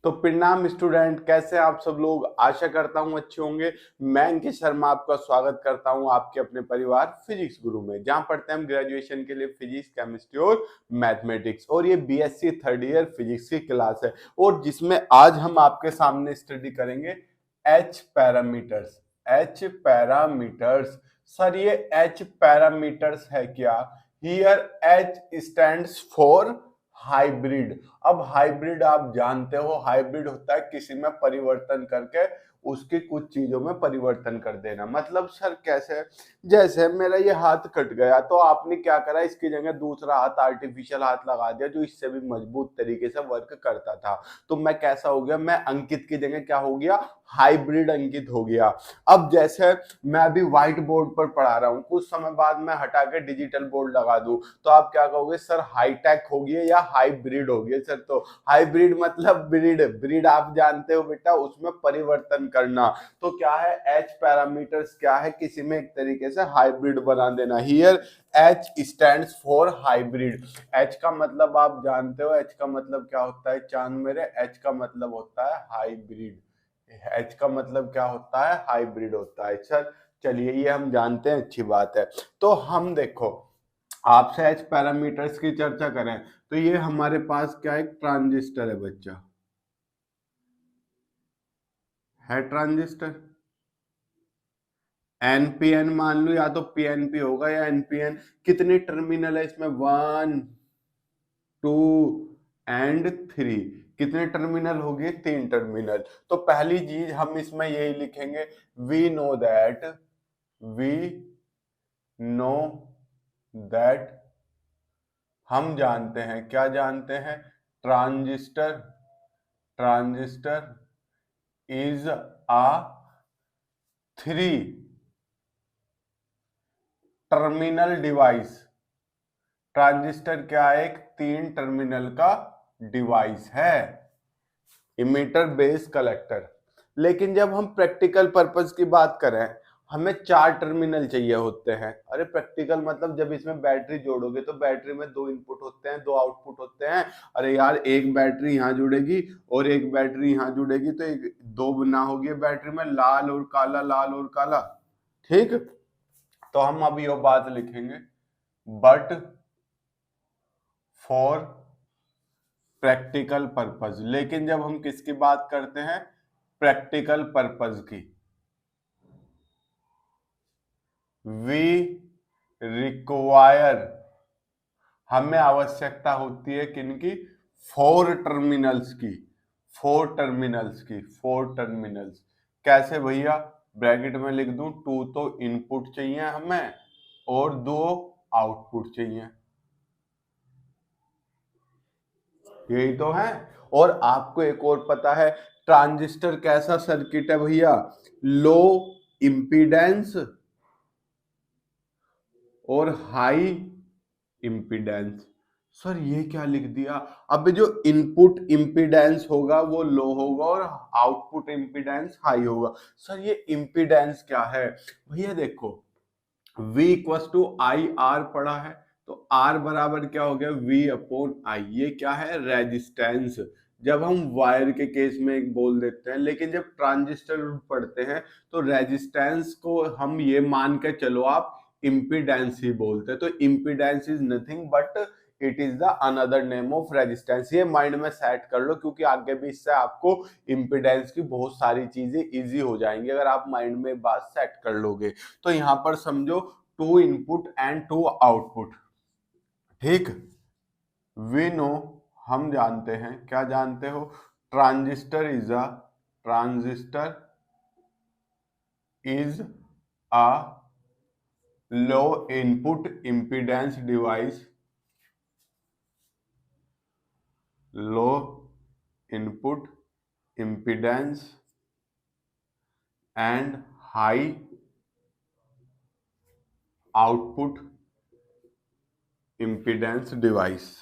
तो प्रणाम स्टूडेंट, कैसे आप सब लोग। आशा करता हूं अच्छे होंगे। मैं अंकित शर्मा आपका स्वागत करता हूं आपके अपने परिवार फिजिक्स गुरु में, जहां पढ़ते हैं हम ग्रेजुएशन के लिए फिजिक्स, केमिस्ट्री और मैथमेटिक्स। और ये बीएससी थर्ड ईयर फिजिक्स की क्लास है और जिसमें आज हम आपके सामने स्टडी करेंगे H parameters. H parameters, sir ये एच पैरामीटर्स है क्या? Here H stands for hybrid. अब हाइब्रिड आप जानते हो, हाइब्रिड होता है किसी में परिवर्तन करके उसकी कुछ चीजों में परिवर्तन कर देना। मतलब सर कैसे? जैसे मेरा ये हाथ कट गया तो आपने क्या करा, इसकी जगह दूसरा हाथ, आर्टिफिशियल हाथ लगा दिया जो इससे भी मजबूत तरीके से वर्क करता था। तो मैं कैसा हो गया? मैं अंकित की जगह क्या हो गया? हाइब्रिड अंकित हो गया। अब जैसे मैं अभी व्हाइट बोर्ड पर पढ़ा रहा हूँ, कुछ समय बाद मैं हटा के डिजिटल बोर्ड लगा दूं तो आप क्या कहोगे? सर हाईटेक हो गया या हाइब्रिड हो गया? सर तो हाइब्रिड मतलब ब्रीड, ब्रीड आप जानते हो बेटा, उसमें परिवर्तन करना। तो क्या है एच पैरामीटर्स? क्या है? किसी में एक तरीके से हाइब्रिड बना देना। Here H stands for hybrid. H का मतलब आप जानते हो, एच का मतलब क्या होता है चांद मेरे? एच का मतलब होता है हाइब्रिड। एच का मतलब क्या होता है? हाइब्रिड होता है। सर चलिए ये हम जानते हैं, अच्छी बात है। तो हम देखो, आपसे एच पैरामीटर्स की चर्चा करें तो ये हमारे पास क्या एक ट्रांजिस्टर है बच्चा, है ट्रांजिस्टर। एनपीएन मान लो, या तो पीएनपी होगा या एनपीएन। कितने टर्मिनल है इसमें? 1 2 एंड 3। कितने टर्मिनल हो गए? 3 टर्मिनल। तो पहली चीज हम इसमें यही लिखेंगे, we know that, we know that, हम जानते हैं। क्या जानते हैं? Transistor, transistor is a 3 terminal device. Transistor क्या है? एक 3 टर्मिनल का डिवाइस है, इमीटर बेस कलेक्टर। लेकिन जब हम प्रैक्टिकल पर्पस की बात करें, हमें 4 टर्मिनल चाहिए होते हैं। अरे प्रैक्टिकल मतलब जब इसमें बैटरी जोड़ोगे तो बैटरी में 2 इनपुट होते हैं, 2 आउटपुट होते हैं। अरे यार एक बैटरी यहाँ जुड़ेगी और एक बैटरी यहाँ जुड़ेगी तो एक दो बना होगी बैटरी में, लाल और काला, लाल और काला। ठीक, तो हम अब ये बात लिखेंगे, बट फॉर प्रैक्टिकल पर्पज। लेकिन जब हम किसकी बात करते हैं? प्रैक्टिकल पर्पज की। वी रिक्वायर, हमें आवश्यकता होती है किनकी? 4 टर्मिनल्स की, 4 टर्मिनल्स की, 4 टर्मिनल्स। कैसे भैया? ब्रैकेट में लिख दूं, 2 तो इनपुट चाहिए हमें और 2 आउटपुट चाहिए। यही तो है। और आपको एक और पता है, ट्रांजिस्टर कैसा सर्किट है भैया? लो इम्पीडेंस और हाई इम्पीडेंस। सर ये क्या लिख दिया? अब जो इनपुट इम्पीडेंस होगा वो लो होगा और आउटपुट इम्पीडेंस हाई होगा। सर ये इम्पीडेंस क्या है भैया? देखो, V equal to I R पढ़ा है, तो R बराबर क्या हो गया? V upon I. ये क्या है? रेजिस्टेंस। जब हम वायर के केस में एक बोल देते हैं, लेकिन जब ट्रांजिस्टर पढ़ते हैं तो रेजिस्टेंस को हम ये मान के चलो आप इम्पीडेंस ही बोलते हैं। तो impedance is nothing but it is the another name of resistance. ये माइंड में सेट कर लो, क्योंकि आगे भी इससे आपको इम्पीडेंस की बहुत सारी चीजें इजी हो जाएंगी अगर आप माइंड में बात सेट कर लोगे। तो यहां पर समझो 2 इनपुट एंड 2 आउटपुट। ठीक, वी नो, हम जानते हैं। क्या जानते हो? Transistor is a, transistor is a low input impedance device, low input impedance and high output impedance device.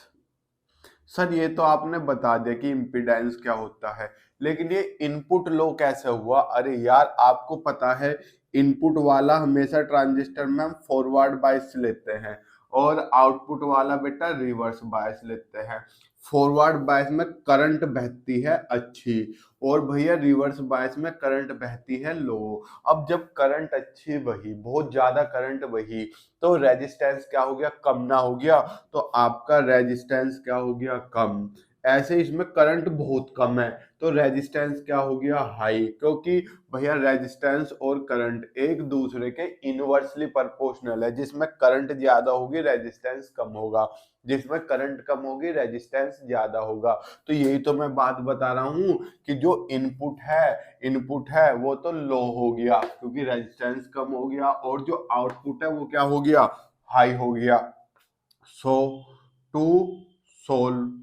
Sir ये तो आपने बता दिया कि इम्पीडेंस क्या होता है, लेकिन ये इनपुट लो कैसे हुआ? अरे यार आपको पता है, इनपुट वाला हमेशा ट्रांजिस्टर में हम फॉरवर्ड बायस लेते हैं और आउटपुट वाला बेटा रिवर्स बायस लेते हैं। फॉरवर्ड बायस में करंट बहती है अच्छी, और भैया रिवर्स बायस में करंट बहती है लो। अब जब करंट अच्छी बही, बहुत ज्यादा करंट बही, तो रेजिस्टेंस क्या हो गया, कम ना हो गया, तो आपका रेजिस्टेंस क्या हो गया, कम। ऐसे इसमें करंट बहुत कम है तो रेजिस्टेंस क्या हो गया, हाई, क्योंकि भैया रेजिस्टेंस और करंट एक दूसरे के इनवर्सली प्रोपोर्शनल है। जिसमें करंट ज्यादा होगी रेजिस्टेंस कम होगा, जिसमें करंट कम होगी रेजिस्टेंस ज्यादा होगा। तो यही तो मैं बात बता रहा हूं कि जो इनपुट है वो तो लो हो गया क्योंकि रेजिस्टेंस कम हो गया, और जो आउटपुट है वो क्या हो गया, हाई हो गया। So to solve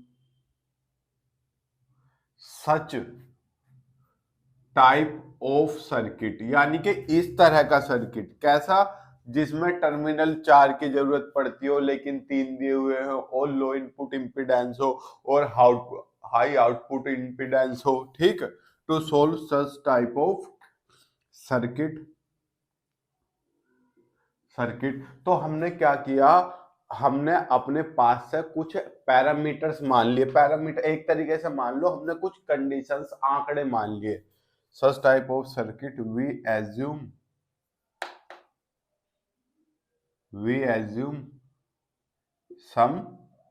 such type of circuit, यानी कि इस तरह का सर्किट, कैसा, जिसमें टर्मिनल 4 की जरूरत पड़ती हो लेकिन 3 दिए हुए हो, और लो इनपुट इम्पीडेंस हो, और हाई आउटपुट इम्पीडेंस हो, ठीक। To solve such type of circuit circuit तो हमने क्या किया, हमने अपने पास से कुछ पैरामीटर्स मान लिए। पैरामीटर एक तरीके से मान लो हमने कुछ कंडीशंस, आंकड़े मान लिए। Such type of circuit we assume some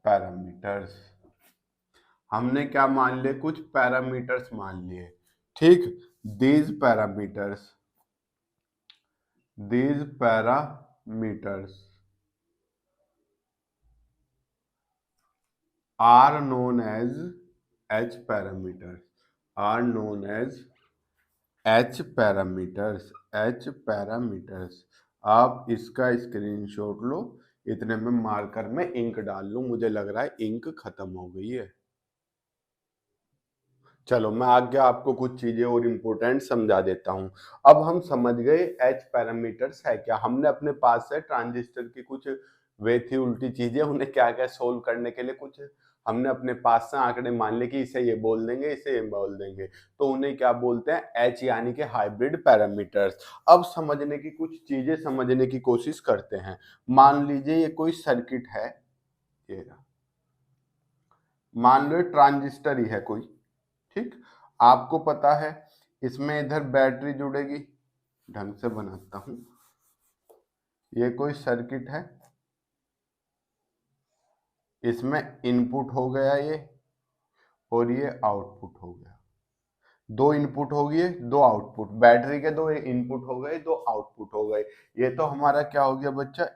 parameters. हमने क्या मान लिए, कुछ पैरामीटर्स मान लिए, ठीक। These parameters are known as H parameters, are known as H parameters. आप इसका स्क्रीनशॉट लो, इतने में मार्कर में इंक डाल लूं, मुझे लग रहा है इंक खत्म हो गई है। चलो मैं आगे आपको कुछ चीजें और इम्पोर्टेंट समझा देता हूं। अब हम समझ गए एच पैरामीटर्स है क्या। हमने अपने पास से ट्रांजिस्टर की कुछ वे थी उल्टी चीजें, उन्हें क्या क्या सोल्व करने के लिए कुछ हमने अपने पास से आंकड़े मान लिए कि इसे ये बोल देंगे, इसे ये बोल देंगे, तो उन्हें क्या बोलते हैं, एच, यानी कि हाइब्रिड पैरामीटर्स। अब समझने की कुछ चीजें समझने की कोशिश करते हैं। मान लीजिए ये कोई सर्किट है, ये मान लो ट्रांजिस्टर ही है कोई, ठीक। आपको पता है इसमें इधर बैटरी जुड़ेगी, ढंग से बनाता हूं। ये कोई सर्किट है, इसमें इनपुट हो गया ये, और ये आउटपुट हो गया। दो इनपुट हो गए, दो आउटपुट, बैटरी के दो इनपुट हो गए, दो आउटपुट हो गए। ये तो हमारा क्या हो गया बच्चा,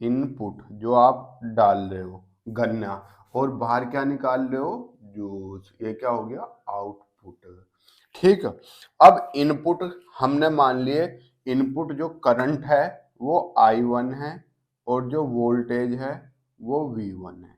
इनपुट जो आप डाल रहे हो गन्ना, और बाहर क्या निकाल रहे हो, जूस, ये क्या हो गया, आउटपुट, ठीक। अब इनपुट हमने मान लिए, इनपुट जो करंट है वो I1 है, और जो वोल्टेज है वो V1 है।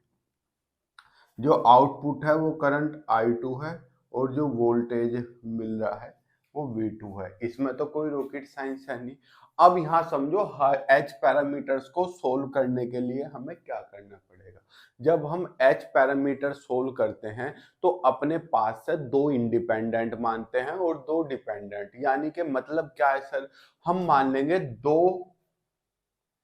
जो आउटपुट है वो करंट I2 है, और जो वोल्टेज मिल रहा है वो V2 है। इसमें तो कोई रॉकेट साइंस है नहीं। अब यहाँ समझो एच पैरामीटर्स को सोल्व करने के लिए हमें क्या करना पड़ेगा। जब हम एच पैरामीटर सोल्व करते हैं तो अपने पास से दो इंडिपेंडेंट मानते हैं और दो डिपेंडेंट, यानी कि मतलब क्या है सर, हम मान लेंगे दो,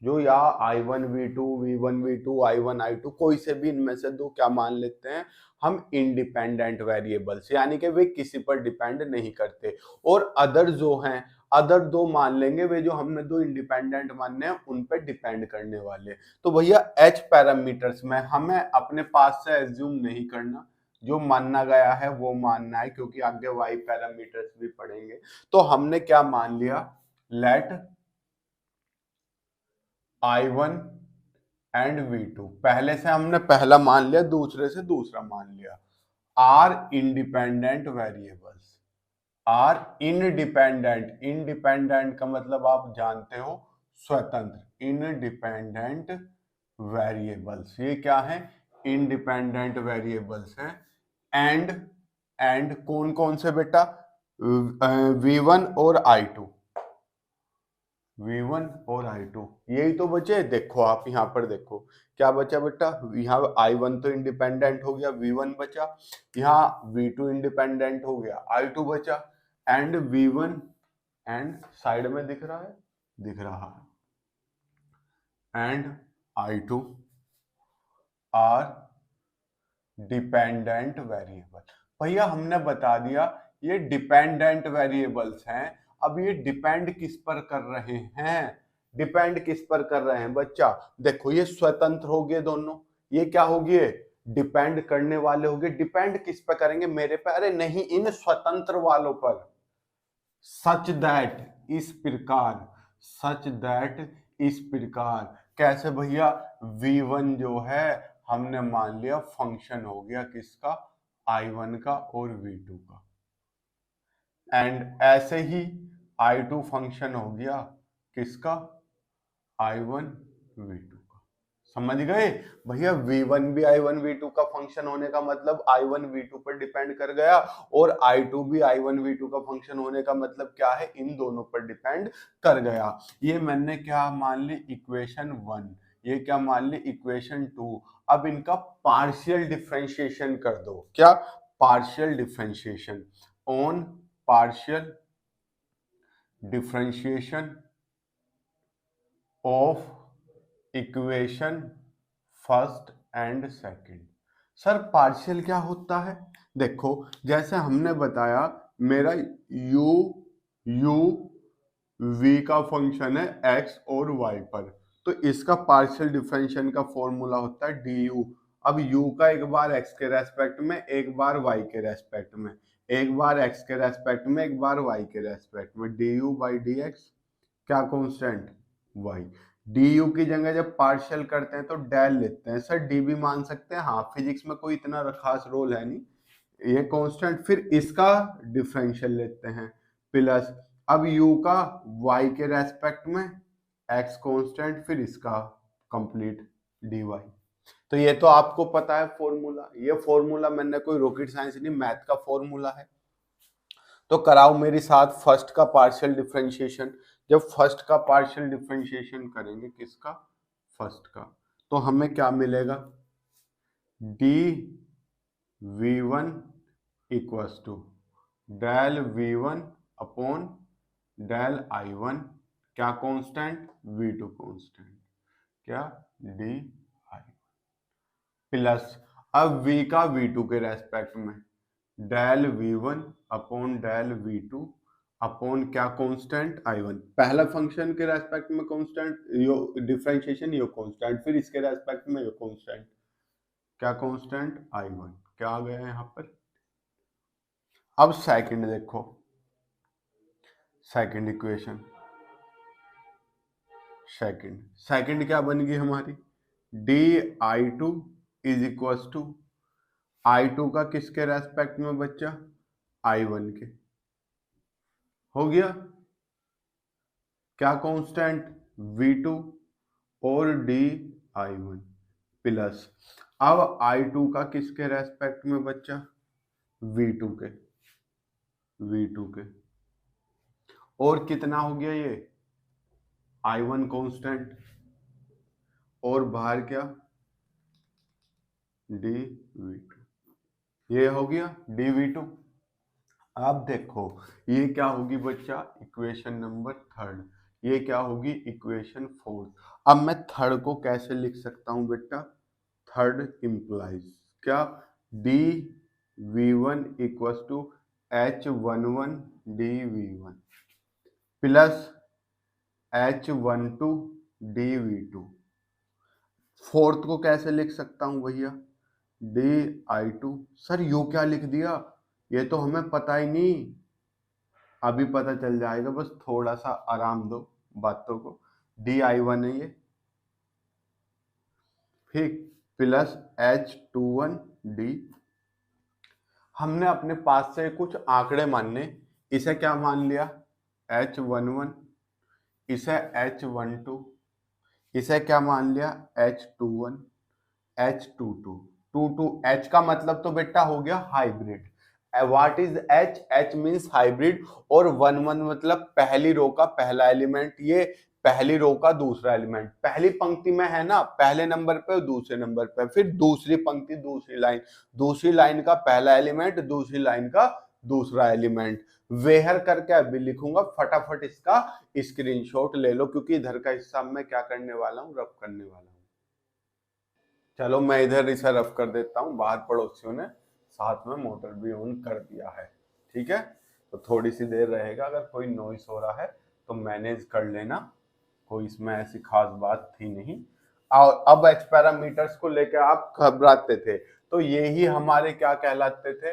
जो या I1 V2 V1 V2 I1 I2, कोई से भी इनमें से दो क्या मान लेते हैं हम, इंडिपेंडेंट वेरिएबल्स, यानी कि वे किसी पर डिपेंड नहीं करते। और अदर जो हैं, अदर दो मान लेंगे, वे जो हमने दो इंडिपेंडेंट मानने हैं उन पर डिपेंड करने वाले। तो भैया एच पैरामीटर्स में हमें अपने पास से एज्यूम नहीं करना, जो मानना गया है वो मानना है, क्योंकि आगे वाई पैरामीटर्स भी पढ़ेंगे। तो हमने क्या मान लिया, लेट I1 एंड V2, पहले से हमने पहला मान लिया, दूसरे से दूसरा मान लिया, are independent variables, are independent, independent का मतलब आप जानते हो स्वतंत्र, इंडिपेंडेंट वेरिएबल्स, ये क्या है, इंडिपेंडेंट वेरिएबल्स हैं। एंड कौन कौन से बेटा, V1 और I2, V1 और I2, यही तो बचे। देखो आप यहाँ पर देखो क्या बचा बेटा, यहाँ I1 तो इंडिपेंडेंट हो गया, V1 बचा, यहाँ V2 इंडिपेंडेंट हो गया, I2 बचा, एंड V1 एंड साइड में दिख रहा है, दिख रहा है, and I2 are dependent variable. भैया हमने बता दिया ये डिपेंडेंट वेरिएबल्स हैं। अब ये डिपेंड किस पर कर रहे हैं? डिपेंड किस पर कर रहे हैं बच्चा? देखो ये स्वतंत्र हो गए दोनों, ये क्या हो गए? डिपेंड करने वाले हो गए। डिपेंड किस पर करेंगे? मेरे पे? अरे नहीं, इन स्वतंत्र वालों पर। सच दैट, इस प्रकार, सच दैट इस प्रकार। कैसे भैया? v1 जो है हमने मान लिया फंक्शन हो गया किसका? i1 का और v2 का। एंड ऐसे ही i2 फंक्शन हो गया किसका? i1 v2 का। समझ गए भैया? v1 भी i1 v2 का फंक्शन होने का मतलब i1 v2 पर डिपेंड कर गया, और i2 भी i1 v2 का फंक्शन होने का मतलब क्या है? इन दोनों पर डिपेंड कर गया। ये मैंने क्या मान ली? इक्वेशन 1। ये क्या मान ली? इक्वेशन 2। अब इनका पार्शियल डिफरेंशिएशन कर दो। क्या? Partial differentiation. On partial differentiation of equation first and second. Sir partial क्या होता है? देखो जैसे हमने बताया मेरा u v का फंक्शन है x और y पर, तो इसका पार्शियल डिफरेंशिएशन का फॉर्मूला होता है du। अब u का एक बार x के रेस्पेक्ट में, एक बार y के रेस्पेक्ट में, एक बार x के रेस्पेक्ट में, एक बार y के रेस्पेक्ट में, du बाई dx। क्या कांस्टेंट? y। du की जगह जब पार्शियल करते हैं तो डेल लेते हैं। सर डी भी मान सकते हैं, हाँ, फिजिक्स में कोई इतना खास रोल है नहीं, ये कांस्टेंट। फिर इसका डिफरेंशियल लेते हैं प्लस, अब u का y के रेस्पेक्ट में x कांस्टेंट, फिर इसका कंप्लीट dy। तो ये तो आपको पता है फॉर्मूला। ये फॉर्मूला मैंने कोई रॉकेट साइंस नहीं, मैथ का फॉर्मूला है। तो कराओ मेरे साथ फर्स्ट का पार्शियल डिफरेंशिएशन। जब फर्स्ट का पार्शियल डिफरेंशिएशन करेंगे किसका? फर्स्ट का, तो हमें क्या मिलेगा? D v1 equals to del v1 upon del i1। क्या कांस्टेंट? v2 constant. क्या? डी आई प्लस, अब v का v2 के रेस्पेक्ट में del v1 upon del v2 upon क्या कांस्टेंट? i1। पहला फंक्शन के रेस्पेक्ट में कांस्टेंट, यो डिफरेंशिएशन, यो कांस्टेंट, फिर इसके रेस्पेक्ट में यो कांस्टेंट। क्या कांस्टेंट? i1। क्या आ गया यहाँ पर? अब सेकंड देखो, सेकंड इक्वेशन, सेकंड क्या बन गई हमारी? di2 is equal to i2 का किसके रेस्पेक्ट में बच्चा? i1 के। हो गया। क्या कांस्टेंट? v2 और di1 प्लस, अब i2 का किसके रेस्पेक्ट में बच्चा? v2 के। और कितना हो गया ये? i1 कांस्टेंट, और बाहर क्या? dv2। ये हो गया dv2। आप देखो ये क्या होगी बच्चा? Equation number third. ये क्या होगी? Equation fourth. अब मैं थर्ड को कैसे लिख सकता हूं बेटा? थर्ड इम्प्लाइज क्या? dv1 equals to h11 dv1 plus h12 dv2। Fourth को कैसे लिख सकता हूं भैया? di2। सर यू क्या लिख दिया? ये तो हमें पता ही नहीं। अभी पता चल जाएगा, बस थोड़ा सा आराम दो बातों को। di1 है ये, ठीक, प्लस h21 d। हमने अपने पास से कुछ आंकड़े मानने, इसे क्या मान लिया? h11, इसे h12, इसे क्या मान लिया? h21, h22। 22 h का मतलब तो बेटा हो गया hybrid. What is h? h means hybrid. और 11 मतलब पहली रो का पहला एलिमेंट, ये पहली रो का दूसरा एलिमेंट। पहली पंक्ति में है ना, पहले नंबर पे और दूसरे नंबर पे, फिर दूसरी पंक्ति, दूसरी लाइन, दूसरी लाइन का पहला एलिमेंट, दूसरी लाइन का दूसरा एलिमेंट। वेहर करके अभी लिखूंगा, फटाफट इसका स्क्रीनशॉट ले लो, क्योंकि इधर का हिस्सा मैं क्या करने वाला हूँ? रब करने वाला हूँ। चलो मैं इधर इसे रफ कर देता हूँ, बाहर पड़ोसियों ने साथ में मोटर भी ऑन कर दिया है। ठीक है, तो थोड़ी सी देर रहेगा, अगर कोई नॉइस हो रहा है तो मैनेज कर लेना, कोई इसमें ऐसी खास बात थी नहीं। और अब एच पैरामीटर्स को लेकर आप घबराते थे, तो ये ही हमारे क्या कहलाते थे,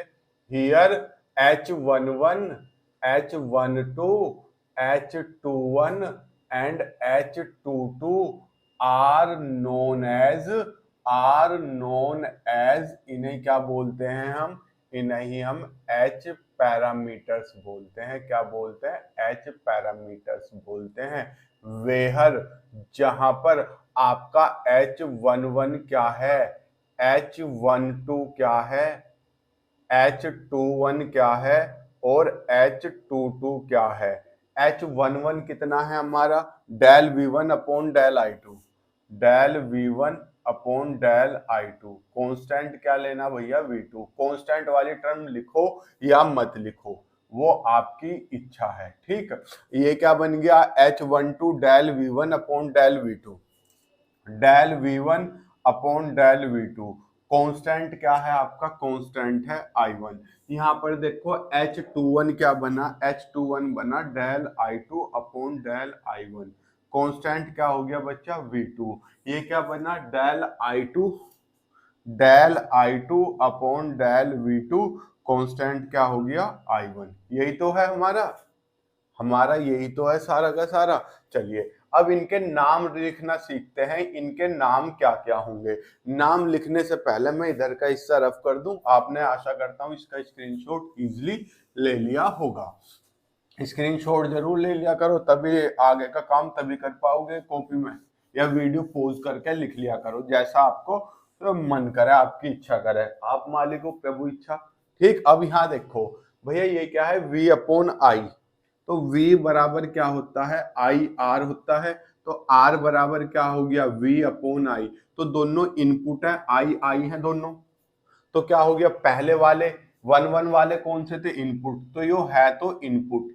here H11, H12, H21 and H22 are known as, इन्हें क्या बोलते हैं हम, इन्हें हम एच पैरामीटर्स बोलते हैं। क्या बोलते हैं, एच पैरामीटर्स बोलते हैं। वेहर जहां पर आपका H11 क्या है, H12 क्या है, H21 क्या है और H22 क्या है। H11 कितना है हमारा, del V1 upon del I2, del V1 upon del I2। Constant क्या लेना भैया, V2। कांस्टेंट वाली टर्म लिखो या मत लिखो, वो आपकी इच्छा है। ठीक, ये क्या बन गया, H12 del V1 upon del V2, del V1 upon del V2। Constant क्या है आपका, कांस्टेंट है I1। यहाँ पर देखो H21 क्या बना, H21 बना del I2 upon del I1। Constant क्या हो गया बच्चा, V2। ये क्या बना, del I2 upon del V2। Constant क्या हो गया, I1। यही तो है हमारा यही तो है सारा का सारा। चलिए अब इनके नाम लिखना सीखते हैं, इनके नाम क्या क्या होंगे। नाम लिखने से पहले मैं इधर का हिस्सा रफ कर दूं, आपने आशा करता हूं इसका स्क्रीनशॉट इजीली ले लिया होगा। स्क्रीनशॉट जरूर ले लिया करो, तभी आगे का काम तभी कर पाओगे कॉपी में, या वीडियो पोज करके लिख लिया करो, जैसा आपको तो मन करे, आपकी इच्छा करे, आप मालिक हो प्रभु इच्छा। ठीक, अब यहाँ देखो भैया ये क्या है, V अपॉन आई, तो V बराबर क्या होता है, आई आर होता है, तो R बराबर क्या हो गया, V अपॉन आई। तो दोनों इनपुट है, आई आई है दोनों, तो क्या हो गया, पहले वाले 1 1 वाले कौन से थे, इनपुट, तो यो है तो इनपुट।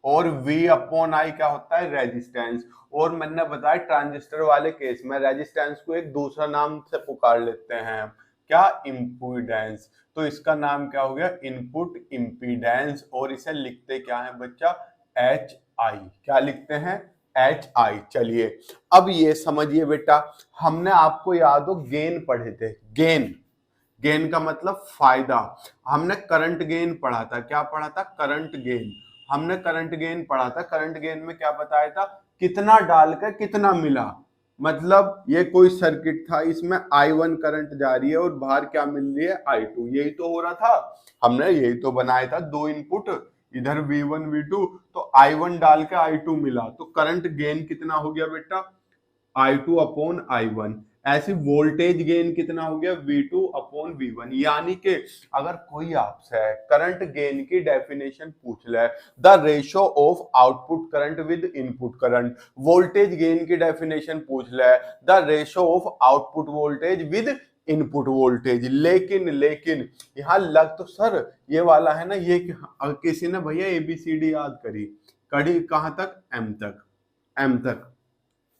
और V अपॉन आई क्या होता है, रेजिस्टेंस। और मैंने बताया ट्रांजिस्टर वाले केस में रेजिस्टेंस को एक दूसरा नाम से पुकार लेते हैं, क्या, इम्पीडेंस। तो इसका नाम क्या हो गया, इनपुट इम्पीडेंस। और इसे लिखते क्या है बच्चा, एच आई। क्या लिखते हैं, एच आई। चलिए अब ये समझिए बेटा, हमने आपको याद हो गेन पढ़े थे, गेन, गेन का मतलब फायदा। हमने करंट गेन पढ़ा था, क्या पढ़ा था, करंट गेन। हमने करंट गेन पढ़ा था, करंट गेन में क्या बताया था, कितना डालकर कितना मिला। मतलब ये कोई सर्किट था, इसमें I1 करंट जा रही है और बाहर क्या मिल रही है, I2। यही तो हो रहा था, हमने यही तो बनाया था, दो इनपुट, इधर V1 V2, तो I1 डाल के I2 मिला, तो करंट गेन कितना हो गया बेटा, I2 अपॉन I1। ऐसी वोल्टेज गेन कितना हो गया, V2 अपॉन V1। यानी कि अगर कोई आपसे करंट गेन की डेफिनेशन पूछ ले, the ratio of output current with input current, voltage gain की डेफिनेशन पूछ ले, the ratio of output voltage with input voltage. लेकिन यहाँ लग तो सर ये वाला है ना, ये किसी ने भैया ABCD याद करी, कड़ी कहां तक, M तक, M तक,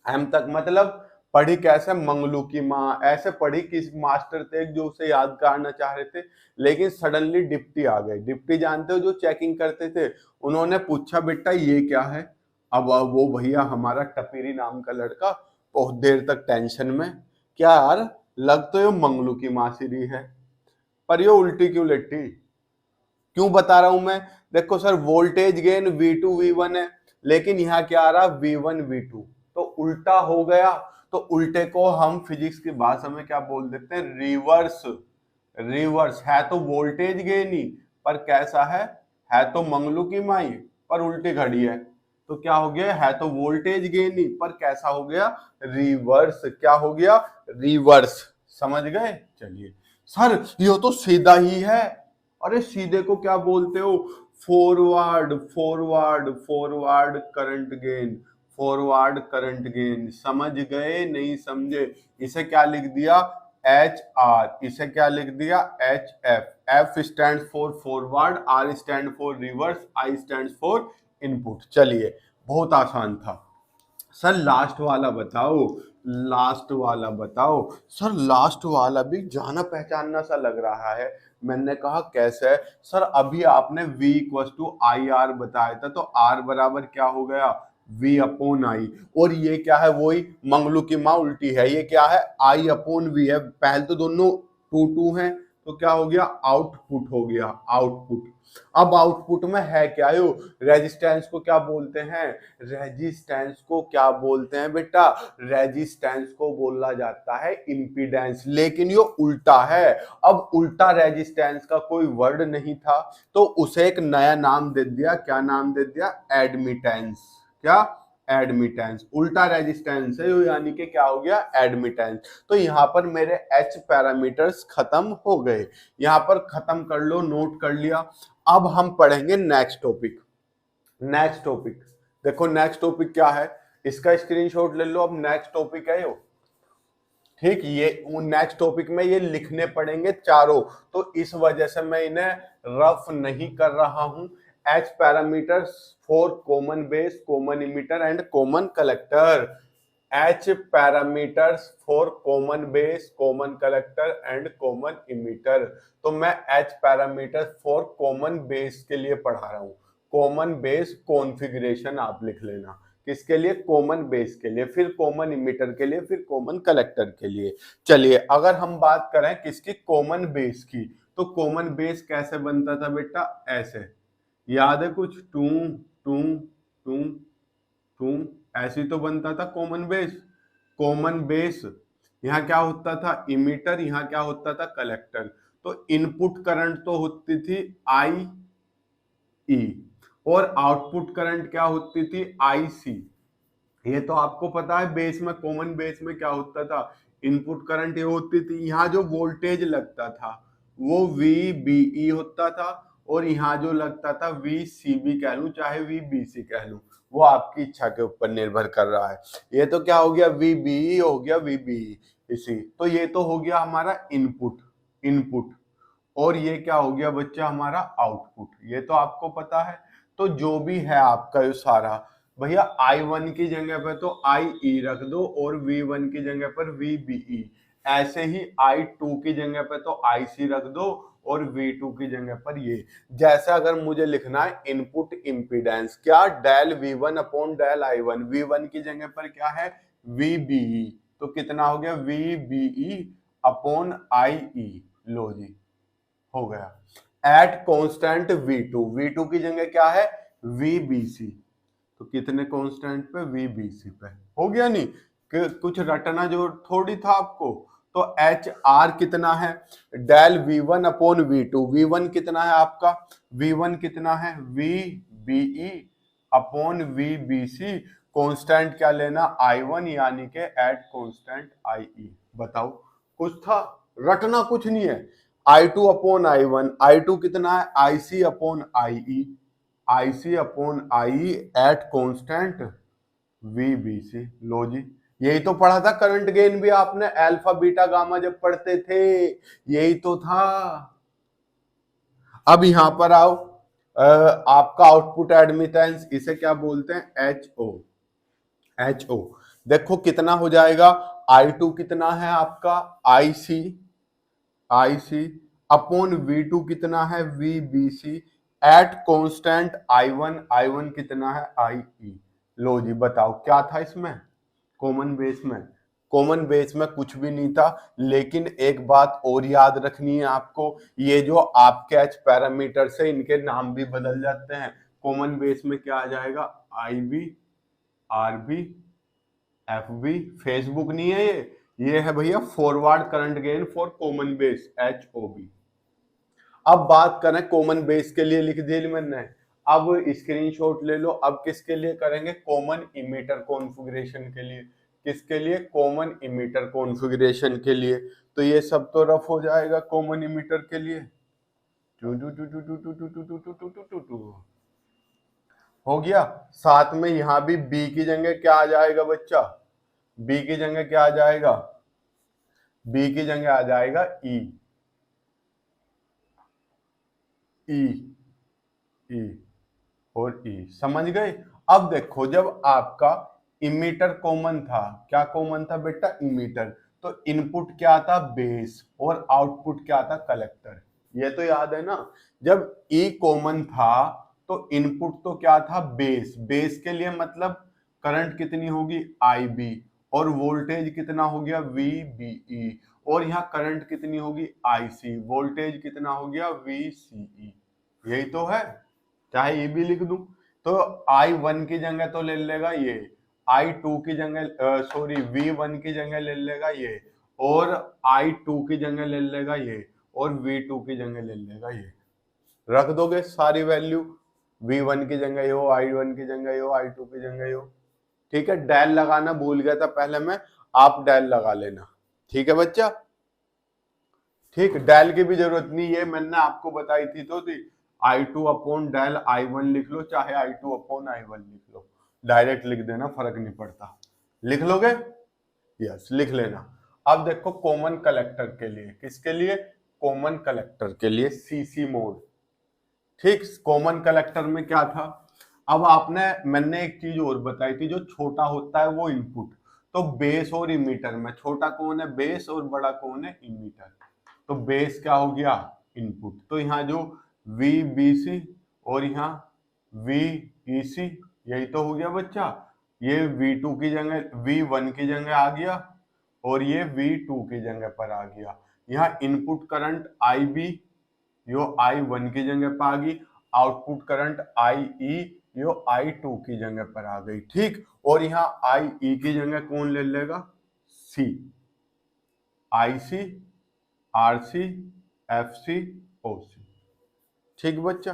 एम तक मतलब पढ़ी कैसे, मंगलू की माँ, ऐसे पढ़ी किस मास्टर थे जो उसे याद करना चाह रहे थे, लेकिन सडनली डिप्टी आ गए। डिप्टी जानते हो जो चेकिंग करते थे, उन्होंने पूछा बेटा ये क्या है। अब वो भैया हमारा टपीरी नाम का लड़का बहुत देर तक टेंशन में, क्या यार लग तो ये मंगलू की माँ सी रही है, पर ये उल्टी क्यों लिट्टी, क्यों बता रहा हूं मैं, देखो sir voltage gain V2 V1 है, लेकिन यहाँ क्या आ रहा, V1 V2, तो उल्टा हो गया। तो उल्टे को हम फिजिक्स की भाषा में क्या बोल देते हैं, रिवर्स। रिवर्स है तो वोल्टेज गेन ही, पर कैसा है तो मंगलू की माई, पर उल्टी घड़ी है, तो क्या हो गया, है तो वोल्टेज गेन ही, पर कैसा हो गया, रिवर्स। क्या हो गया, रिवर्स। समझ गए। चलिए सर ये तो सीधा ही है, अरे सीधे को क्या बोलते हो, forward forward forward current gain, forward current gain. समझ गए, नहीं समझे, इसे क्या लिख दिया, एच आर, इसे क्या लिख दिया, H F. F stand for forward, R stand for reverse, I stand for input. चलिए बहुत आसान था। सर लास्ट वाला बताओ, लास्ट वाला बताओ। सर लास्ट वाला भी जाना पहचानना सा लग रहा है। मैंने कहा कैसे? सर अभी आपने v equal to I R बताया था, तो r बराबर क्या हो गया? v upon I. और ये क्या है? वही मंगलू की माँ उल्टी है। ये क्या है? i अपॉन v है। पहले तो दोनों टू टू हैं, तो क्या हो गया? आउटपुट हो गया, आउटपुट। अब आउटपुट में है क्या? यो रेजिस्टेंस को क्या बोलते हैं? रेजिस्टेंस को क्या बोलते हैं बेटा? रेजिस्टेंस को बोला जाता है इंपीडेंस, लेकिन ये उल्टा है। अब उल्टा रेजिस्टेंस का कोई वर्ड नहीं था, तो उसे एक नया नाम दे दिया। क्या नाम दे दिया? एडमिटेंस। क्या? एडमिटेंस। उल्टा रेजिस्टेंस है, यानी कि क्या हो गया? एडमिटेंस। तो यहां पर मेरे एच पैरामीटर्स खत्म हो गए। यहां पर खत्म कर लो, नोट कर लिया। अब हम पढ़ेंगे नेक्स्ट टॉपिक। नेक्स्ट टॉपिक देखो, नेक्स्ट टॉपिक क्या है? इसका स्क्रीनशॉट ले लो। अब नेक्स्ट टॉपिक है यो, ठीक। ये नेक्स्ट टॉपिक में ये लिखने पड़ेंगे चारों, तो इस वजह से मैं इन्हें रफ नहीं कर रहा हूं। H parameters for common base, common emitter and common collector. H parameters for common base, common collector and common emitter. तो मैं H parameters for common base के लिए पढ़ा रहा हूं। कॉमन बेस कॉन्फ़िगरेशन आप लिख लेना। किसके लिए? कॉमन बेस के लिए, फिर कॉमन इमिटर के लिए, फिर कॉमन कलेक्टर के लिए। चलिए, अगर हम बात करें किसकी? कॉमन बेस की। तो कॉमन बेस कैसे बनता था बेटा? ऐसे, याद है कुछ? टू टू टू टू, ऐसे तो बनता था कॉमन बेस। कॉमन बेस, यहाँ क्या होता था? इमिटर, यहाँ क्या होता था? कलेक्टर। तो इनपुट करंट तो होती थी आई ई, और आउटपुट करंट क्या होती थी? आई सी। ये तो आपको पता है। बेस में, कॉमन बेस में क्या होता था? इनपुट करंट ये होती थी। यहाँ जो वोल्टेज लगता था वो VBE होता था, और यहाँ जो लगता था VCB कह लूं चाहे VBC कह लूं, वो आपकी इच्छा के ऊपर निर्भर कर रहा है। ये तो क्या हो गया? VBE हो गया, VBE इसी। तो ये तो हो गया हमारा इनपुट, इनपुट। और ये क्या हो गया बच्चा? हमारा आउटपुट। ये तो आपको पता है। तो जो भी है आपका ये सारा, भैया I1 की जगह पर तो IE रख दो, और V1 की जगह पर VBE। ऐसे ही I2 की जगह पर तो IC रख दो, और V2 की जगह पर ये। जैसे अगर मुझे लिखना है इनपुट इंपीडेंस, क्या? Del V1 upon del I1। V1 की जगह पर क्या है? VBE। तो कितना हो गया? VBE upon IE। लो जी, हो गया। At constant V2। V2 की जगह क्या है? VBC। तो कितने कांस्टेंट पे? VBC पे। हो गया नहीं कि कुछ रटना जो थोड़ी था आपको। तो HR कितना है? Del V1 upon V2। V1 कितना है आपका? V1 कितना है? VBE upon VBC। कांस्टेंट क्या लेना? I1, यानी के एट कांस्टेंट IE। बताओ, कुछ था? रटना कुछ नहीं है। I2 upon I1। I2 कितना है? IC upon IE। IC upon IE at constant VBC। लो जी, यही तो पढ़ा था करंट गेन भी आपने, अल्फा बीटा गामा जब पढ़ते थे, यही तो था। अब यहां पर आओ। आपका आउटपुट एडमिटेंस, इसे क्या बोलते हैं? HO। HO देखो कितना हो जाएगा? I2 कितना है आपका? IC अपॉन V2 कितना है? VBC एट कांस्टेंट I1 कितना है? IE। लो जी, बताओ क्या था इसमें? कॉमन बेस में, कॉमन बेस में कुछ भी नहीं था। लेकिन एक बात और याद रखनी है आपको, ये जो आपके एच पैरामीटर से इनके नाम भी बदल जाते हैं। कॉमन बेस में क्या आ जाएगा? IB, RB, FB। फेसबुक नहीं है ये है भैया forward current gain for common base, HOB। अब बात करें कॉमन बेस के लिए, लिख दिया मैंने। अब स्क्रीनशॉट ले लो। अब किसके लिए करेंगे? कॉमन इमीटर कॉन्फ़िगरेशन के लिए। किसके लिए? कॉमन इमीटर कॉन्फ़िगरेशन के लिए। तो ये सब तो रफ हो जाएगा कॉमन इमीटर के लिए। हो गया। साथ में यहां भी बी की जगह क्या आ जाएगा बच्चा? बी की जगह क्या आ जाएगा? बी की जगह आ जाएगा ई। ई, ई और ई। समझ गए? अब देखो, जब आपका इमीटर कॉमन था। क्या कॉमन था बेटा? इमीटर। तो इनपुट क्या था? बेस। और आउटपुट क्या था? कलेक्टर। ये तो याद है ना। जब ई कॉमन था तो इनपुट तो क्या था? बेस। बेस के लिए मतलब करंट कितनी होगी? आई बी। और वोल्टेज कितना हो गया? V B E. और यहाँ करंट कितनी होगी? आई सी। वोल्टेज कितना हो गया? वी सी ई। यही तो है। चाहे ये भी लिख दूं तो आई वन की जगह तो ले लेगा ये, आई टू की जगह सॉरी वी वन की जगह ले लेगा ये, और आई टू की जगह ले लेगा ये, और वी टू की जगह ले लेगा ये। रख दोगे सारी वैल्यू, वी वन की जगह हो, आई वन की जगह हो, आई टू की जगह हो। ठीक है, डेल लगाना भूल गया था पहले मैं, आप डेल लगा लेना। ठीक है बच्चा। ठीक, डेल की भी जरूरत नहीं है, मैंने आपको बताई थी तो थी। I two upon del i one लिख लो, चाहे i two upon i one लिख लो, डायरेक्ट लिख देना, फर्क नहीं पड़ता। लिख लोगे? यस, लिख लेना। अब देखो कॉमन कलेक्टर के लिए, किसके लिए? कॉमन कलेक्टर के लिए सीसी मोड। ठीक, कॉमन कलेक्टर में क्या था? अब मैंने एक चीज और बताई थी, जो छोटा होता है वो इनपुट। तो बेस और इमीटर में छोटा कौन है? बेस। और बड़ा कौन है? इमीटर। तो बेस क्या हो गया? इनपुट। तो यहाँ जो वी बी सी और यहाँ वी ई सी, यही तो हो गया बच्चा। ये वी टू की जगह वी वन की जगह आ गया, और ये वी टू की जगह पर आ गया। यहाँ इनपुट करंट आई बी यो आई वन की जगह पर आ गई, आउटपुट करंट आई ई यो आई टू की जगह पर आ गई। ठीक, और यहाँ आई ई की जगह कौन ले लेगा? सी। आई सी, आर सी, एफ सी, ओ सी। ठीक बच्चा,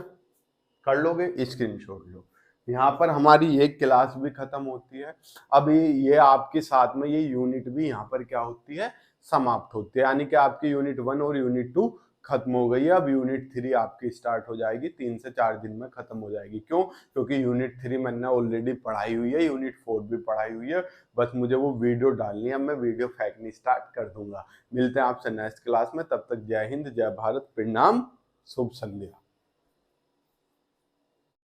कर लोगे? स्क्रीनशॉट लो। यहाँ पर हमारी ये क्लास भी खत्म होती है। अभी ये आपके साथ में ये यूनिट भी यहाँ पर क्या होती है? समाप्त होती है। यानी कि आपकी यूनिट 1 और यूनिट 2 खत्म हो गई है। अब यूनिट 3 आपकी स्टार्ट हो जाएगी, 3 से 4 दिन में खत्म हो जाएगी। क्यों? क्योंकि यूनिट 3 मैंने ऑलरेडी पढ़ाई हुई है, यूनिट 4 भी पढ़ाई हुई है। बस मुझे वो वीडियो डालनी है, मैं वीडियो फेंकनी स्टार्ट कर दूंगा। मिलते हैं आपसे नेक्स्ट क्लास में, तब तक जय हिंद, जय भारत, प्रणाम, शुभ संध्या।